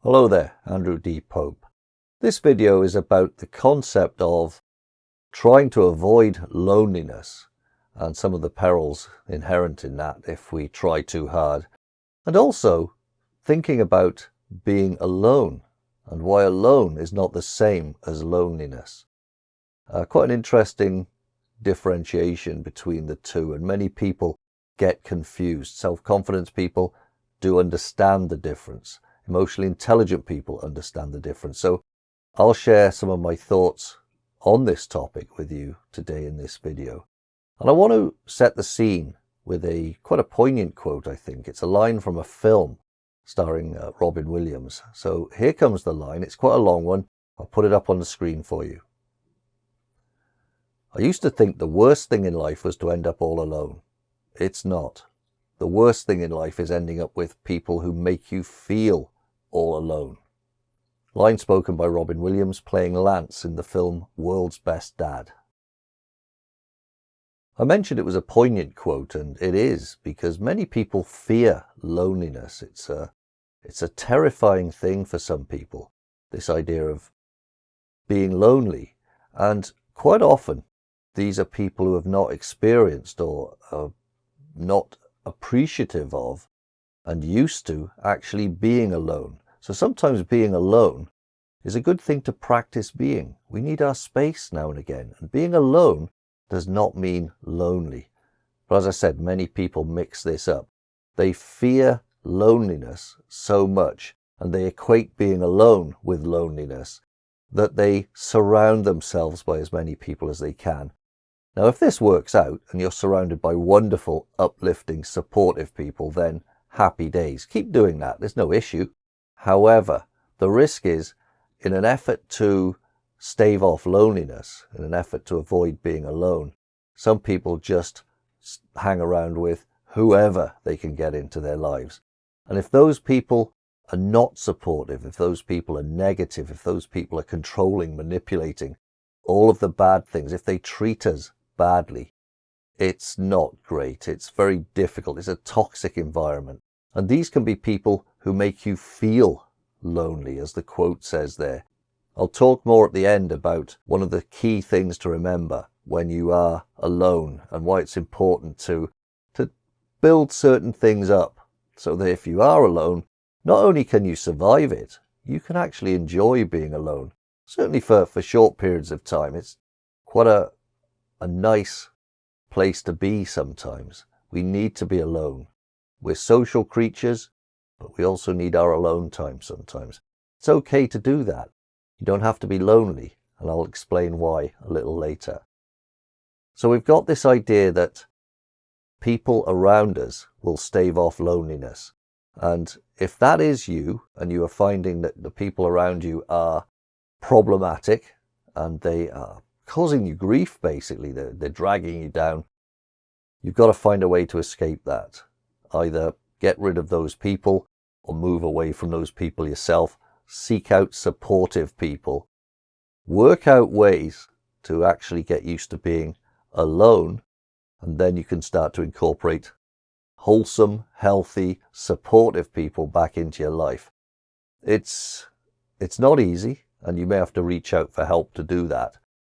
Hello there, Andrew D. Pope. This video is about the concept of trying to avoid loneliness and some of the perils inherent in that if we try too hard, and also thinking about being alone and why alone is not the same as loneliness. Quite an interesting differentiation between the two, and many people get confused. Self-confident people do understand the difference. Emotionally intelligent people understand the difference. So I'll share some of my thoughts on this topic with you today in this video. And I want to set the scene with quite a poignant quote, I think. It's a line from a film starring Robin Williams. So here comes the line. It's quite a long one. I'll put it up on the screen for you. I used to think the worst thing in life was to end up all alone. It's not. The worst thing in life is ending up with people who make you feel all alone. Line spoken by Robin Williams playing Lance in the film World's Best Dad. I mentioned it was a poignant quote, and it is, because many people fear loneliness. It's a terrifying thing for some people, this idea of being lonely. And quite often, these are people who have not experienced or are not appreciative of and used to actually being alone. So sometimes being alone is a good thing to practice being. We need our space now and again, and being alone does not mean lonely. But as I said, many people mix this up. They fear loneliness so much, and they equate being alone with loneliness, that they surround themselves by as many people as they can. Now, if this works out and you're surrounded by wonderful, uplifting, supportive people, then happy days. Keep doing that. There's no issue. However, the risk is, in an effort to stave off loneliness, in an effort to avoid being alone, some people just hang around with whoever they can get into their lives. And if those people are not supportive, if those people are negative, if those people are controlling, manipulating, all of the bad things, if they treat us badly, it's not great. It's very difficult. It's a toxic environment. And these can be people who make you feel lonely, as the quote says there. I'll talk more at the end about one of the key things to remember when you are alone and why it's important to build certain things up so that if you are alone, not only can you survive it, you can actually enjoy being alone. Certainly for short periods of time. It's quite a nice place to be sometimes. We need to be alone. We're social creatures, but we also need our alone time sometimes. It's okay to do that. You don't have to be lonely, and I'll explain why a little later. So we've got this idea that people around us will stave off loneliness. And if that is you, and you are finding that the people around you are problematic, and they are causing you grief, basically, they're dragging you down, you've got to find a way to escape that. Either get rid of those people or move away from those people yourself. Seek out supportive people. Work out ways to actually get used to being alone, and then you can start to incorporate wholesome, healthy, supportive people back into your life. It's not easy, and you may have to reach out for help to do that.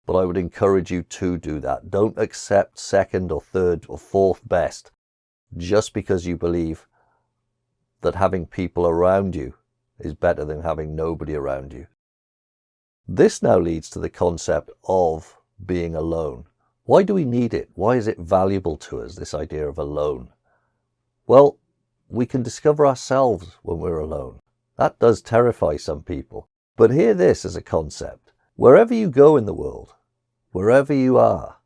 But I would encourage you to do that. Don't accept second or third or fourth best just because you believe that having people around you is better than having nobody around you. This now leads to the concept of being alone. Why do we need it? Why is it valuable to us, this idea of alone? Well, we can discover ourselves when we're alone. That does terrify some people. But hear this as a concept. Wherever you go in the world, wherever you are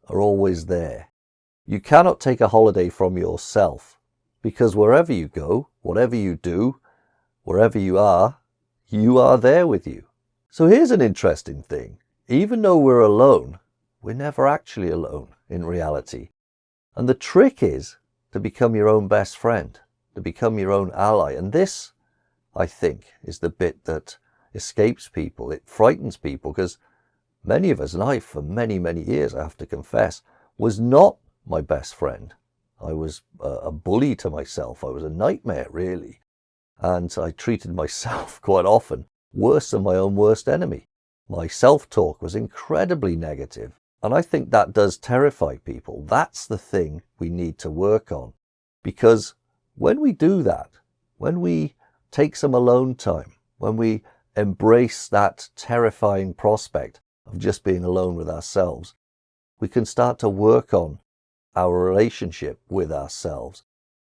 always there. You cannot take a holiday from yourself, because wherever you go, whatever you do, wherever you are there with you. So here's an interesting thing. Even though we're alone, we're never actually alone in reality. And the trick is to become your own best friend, to become your own ally. And this, I think, is the bit that escapes people. It frightens people, because many of us, and I for many, many years, I have to confess, was not my best friend. I was a bully to myself. I was a nightmare, really. And I treated myself quite often worse than my own worst enemy. My self-talk was incredibly negative. And I think that does terrify people. That's the thing we need to work on. Because when we do that, when we take some alone time, when we embrace that terrifying prospect of just being alone with ourselves, we can start to work on our relationship with ourselves.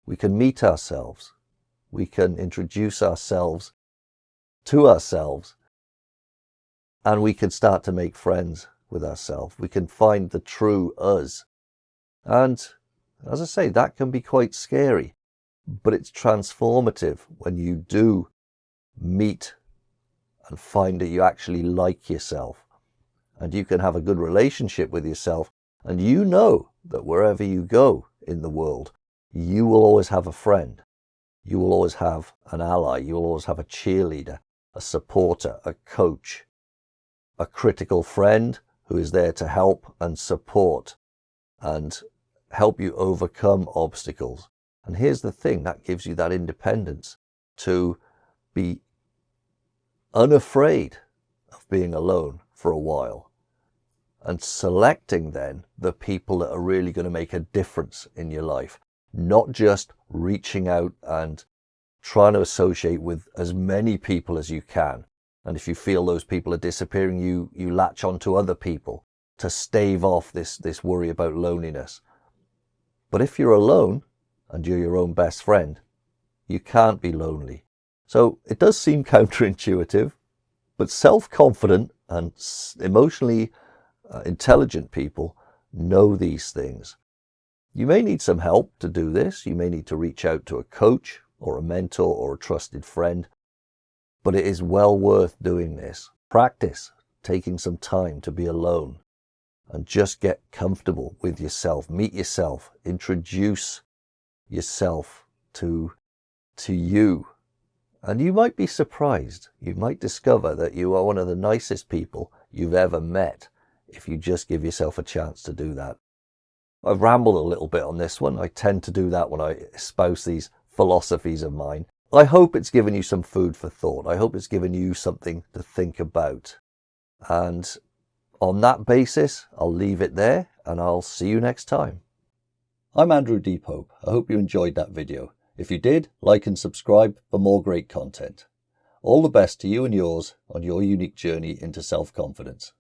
We can meet ourselves. We can introduce ourselves to ourselves. And we can start to make friends with ourselves. We can find the true us. And as I say, that can be quite scary, but it's transformative when you do meet and find that you actually like yourself, and you can have a good relationship with yourself, and you know that wherever you go in the world, you will always have a friend. You will always have an ally. You will always have a cheerleader, a supporter, a coach, a critical friend who is there to help and support and help you overcome obstacles. And here's the thing, that gives you that independence to be unafraid of being alone for a while and selecting then the people that are really going to make a difference in your life, not just reaching out and trying to associate with as many people as you can. And if you feel those people are disappearing, you latch onto other people to stave off this worry about loneliness. But if you're alone and you're your own best friend, you can't be lonely. So it does seem counterintuitive, but self-confident and emotionally intelligent people know these things. You may need some help to do this. You may need to reach out to a coach or a mentor or a trusted friend, but it is well worth doing this. Practice taking some time to be alone and just get comfortable with yourself. Meet yourself. Introduce yourself to you. And you might be surprised. You might discover that you are one of the nicest people you've ever met if you just give yourself a chance to do that. I've rambled a little bit on this one. I tend to do that when I espouse these philosophies of mine. I hope it's given you some food for thought. I hope it's given you something to think about. And on that basis, I'll leave it there and I'll see you next time. I'm Andrew Deephope. I hope you enjoyed that video. If you did, like and subscribe for more great content. All the best to you and yours on your unique journey into self-confidence.